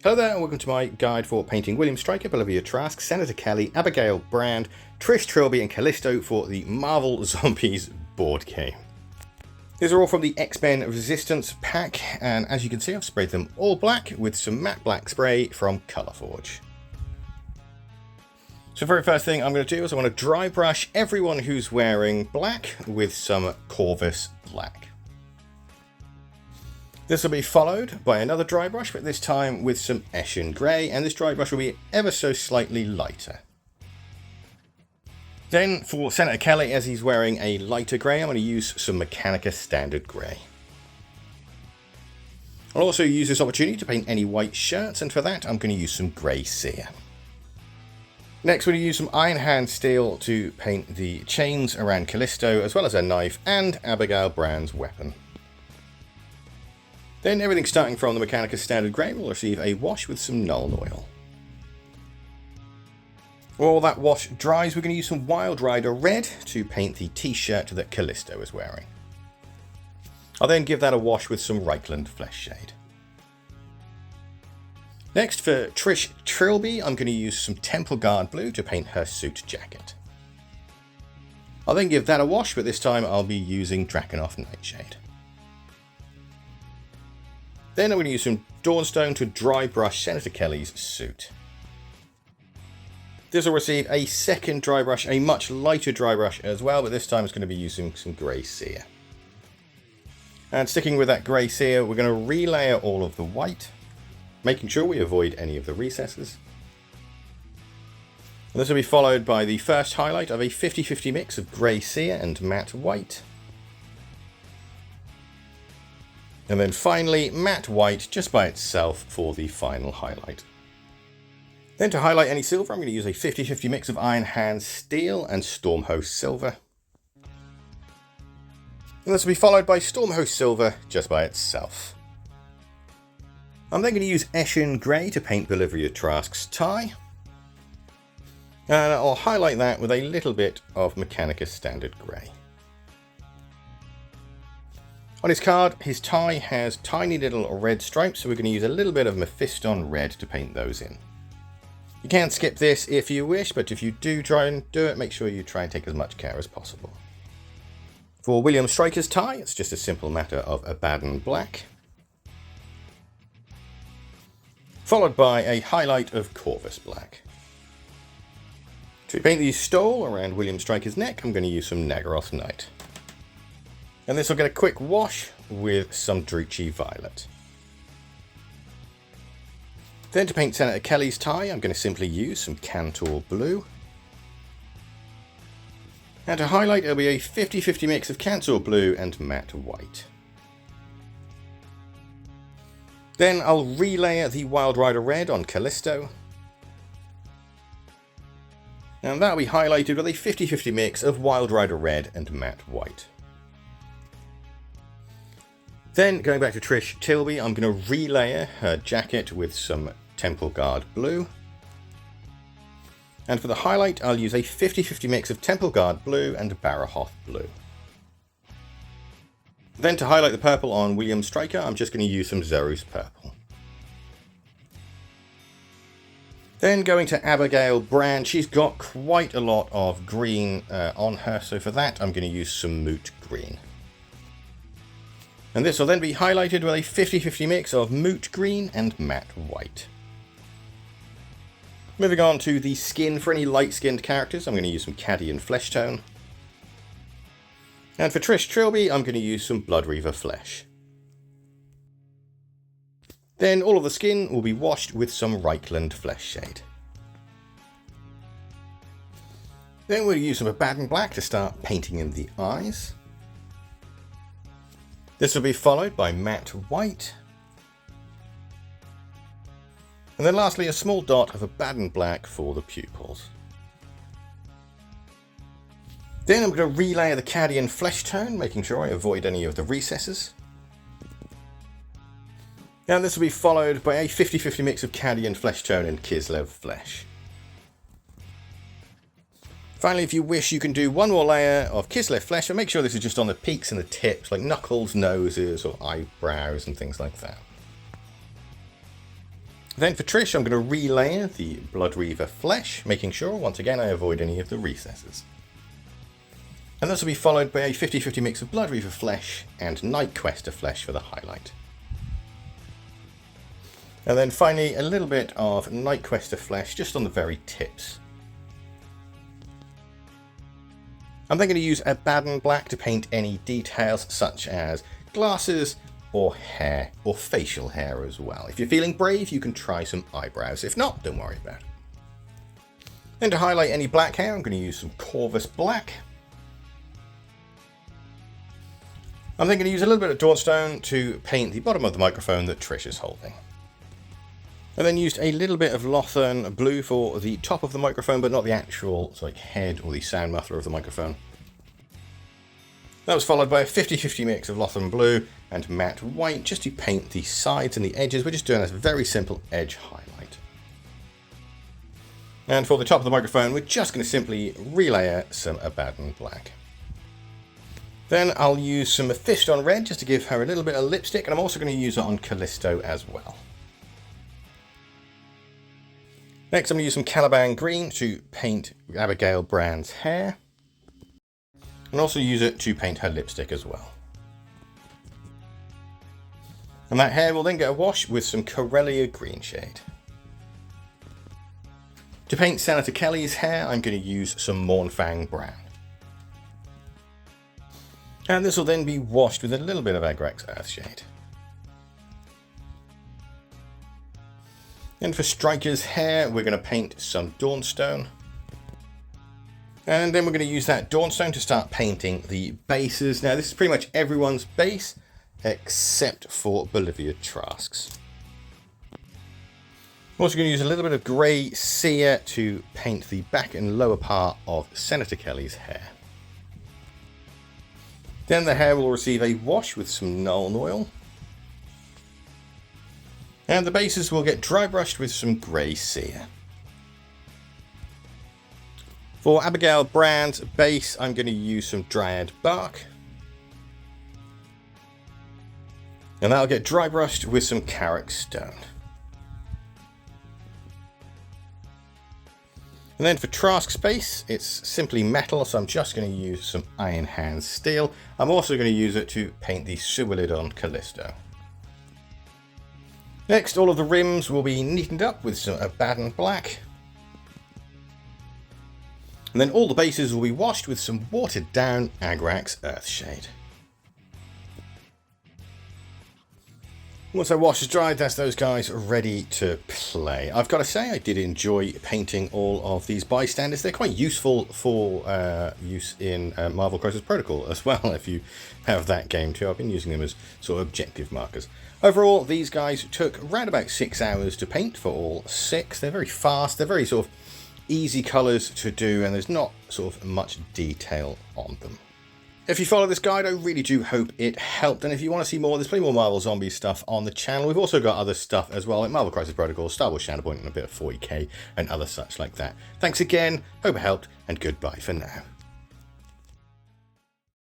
Hello there and welcome to my guide for painting William Stryker, Bolivia Trask, Senator Kelly, Abigail Brand, Trish Trilby and Callisto for the Marvel Zombies board game. These are all from the X-Men Resistance pack, and as you can see I've sprayed them all black with some matte black spray from Colourforge. So the very first thing I'm going to do is I want to dry brush everyone who's wearing black with some Corvus black. This will be followed by another dry brush, but this time with some Eshin Grey, and this dry brush will be ever so slightly lighter. Then for Senator Kelly, as he's wearing a lighter grey, I'm going to use some Mechanica Standard Grey. I'll also use this opportunity to paint any white shirts, and for that I'm going to use some Grey Seer. Next we're going to use some Iron Hand Steel to paint the chains around Callisto, as well as her knife and Abigail Brand's weapon. Then everything starting from the Mechanica Standard Grey will receive a wash with some Nuln Oil. While that wash dries, we're going to use some Wild Rider Red to paint the t-shirt that Callisto is wearing. I'll then give that a wash with some Reichland Flesh Shade. Next for Trish Trilby, I'm going to use some Temple Guard Blue to paint her suit jacket. I'll then give that a wash, but this time I'll be using Drakenhof Nightshade. Then I'm going to use some Dawnstone to dry brush Senator Kelly's suit. This will receive a second dry brush, a much lighter dry brush as well, but this time it's going to be using some Grey Seer. And sticking with that Grey Seer, we're going to relayer all of the white, making sure we avoid any of the recesses. And this will be followed by the first highlight of a 50-50 mix of Grey Seer and matte white. And then finally, matte white just by itself for the final highlight. Then to highlight any silver, I'm going to use a 50-50 mix of Iron Hand Steel and Stormhost Silver. And this will be followed by Stormhost Silver just by itself. I'm then going to use Eshin Grey to paint Bolivia Trask's tie. And I'll highlight that with a little bit of Mechanica Standard Grey. On his card, his tie has tiny little red stripes, so we're going to use a little bit of Mephiston Red to paint those in. You can skip this if you wish, but if you do try and do it, make sure you try and take as much care as possible. For William Stryker's tie, it's just a simple matter of Abaddon Black, followed by a highlight of Corvus Black. To paint the stole around William Stryker's neck, I'm going to use some Nagaroth Night. And this will get a quick wash with some Druchii Violet. Then to paint Senator Kelly's tie, I'm going to simply use some Cantor Blue. And to highlight, it'll be a 50-50 mix of Cantor Blue and matte white. Then I'll relayer the Wild Rider Red on Callisto. And that'll be highlighted with a 50-50 mix of Wild Rider Red and matte white. Then, going back to Trish Trilby, I'm going to relayer her jacket with some Temple Guard Blue. And for the highlight, I'll use a 50-50 mix of Temple Guard Blue and Barahoth Blue. Then to highlight the purple on William Stryker, I'm just going to use some Zerus Purple. Then going to Abigail Brand, she's got quite a lot of green on her, so for that I'm going to use some Moot Green. And this will then be highlighted with a 50-50 mix of Moot Green and matte white. Moving on to the skin, for any light-skinned characters, I'm going to use some Cadian Flesh Tone. And for Trish Trilby, I'm going to use some Blood Reaver Flesh. Then all of the skin will be washed with some Reichland Flesh Shade. Then we'll use some Abaddon Black to start painting in the eyes. This will be followed by matte white. And then lastly, a small dot of Abaddon Black for the pupils. Then I'm going to relayer the Cadian Flesh Tone, making sure I avoid any of the recesses. And this will be followed by a 50-50 mix of Cadian Flesh Tone and Kislev Flesh. Finally, if you wish, you can do one more layer of Kislev Flesh, but make sure this is just on the peaks and the tips, like knuckles, noses, or eyebrows and things like that. Then for Trish, I'm going to relayer the Blood Reaver flesh, making sure, once again, I avoid any of the recesses. And this will be followed by a 50-50 mix of Blood Reaver flesh and Night Quester flesh for the highlight. And then finally, a little bit of Night Quester flesh just on the very tips. I'm then going to use Abaddon Black to paint any details such as glasses or hair, or facial hair as well. If you're feeling brave, you can try some eyebrows. If not, don't worry about it. Then to highlight any black hair, I'm going to use some Corvus Black. I'm then going to use a little bit of Dawnstone to paint the bottom of the microphone that Trish is holding. I then used a little bit of Lothern Blue for the top of the microphone, but not the actual head or the sound muffler of the microphone. That was followed by a 50-50 mix of Lothern Blue and matte white just to paint the sides and the edges. We're just doing a very simple edge highlight. And for the top of the microphone, we're just going to simply relayer some Abaddon Black. Then I'll use some Mephiston Red just to give her a little bit of lipstick, and I'm also going to use it on Callisto as well. Next, I'm going to use some Caliban Green to paint Abigail Brand's hair. And also use it to paint her lipstick as well. And that hair will then get a wash with some Corellia Green shade. To paint Senator Kelly's hair, I'm going to use some Mornfang Brown. And this will then be washed with a little bit of Agrax Earthshade. And for Striker's hair, we're going to paint some Dawnstone. And then we're going to use that Dawnstone to start painting the bases. Now this is pretty much everyone's base except for Bolivia Trask's. I'm also going to use a little bit of grey Sear to paint the back and lower part of Senator Kelly's hair. Then the hair will receive a wash with some Nuln Oil. And the bases will get dry brushed with some grey Sear. For Abigail Brand's base, I'm going to use some Dryad Bark. And that'll get dry brushed with some Carrick Stone. And then for Trask's base, it's simply metal, so I'm just going to use some Iron Hands Steel. I'm also going to use it to paint the Suillid Callisto. Next, all of the rims will be neatened up with some Abaddon Black. And then all the bases will be washed with some watered down Agrax Earthshade. Once our wash is dried, that's those guys ready to play. I've got to say, I did enjoy painting all of these Bystanders. They're quite useful for use in Marvel Crisis Protocol as well, if you have that game too. I've been using them as sort of objective markers. Overall, these guys took around about 6 hours to paint for all 6. They're very fast, they're very sort of easy colours to do, and there's not sort of much detail on them. If you follow this guide, I really do hope it helped, and if you want to see more, there's plenty more Marvel Zombie stuff on the channel. We've also got other stuff as well, like Marvel Crisis Protocol, Star Wars Shatterpoint, and a bit of 40k, and other such like that. Thanks again, hope it helped, and goodbye for now.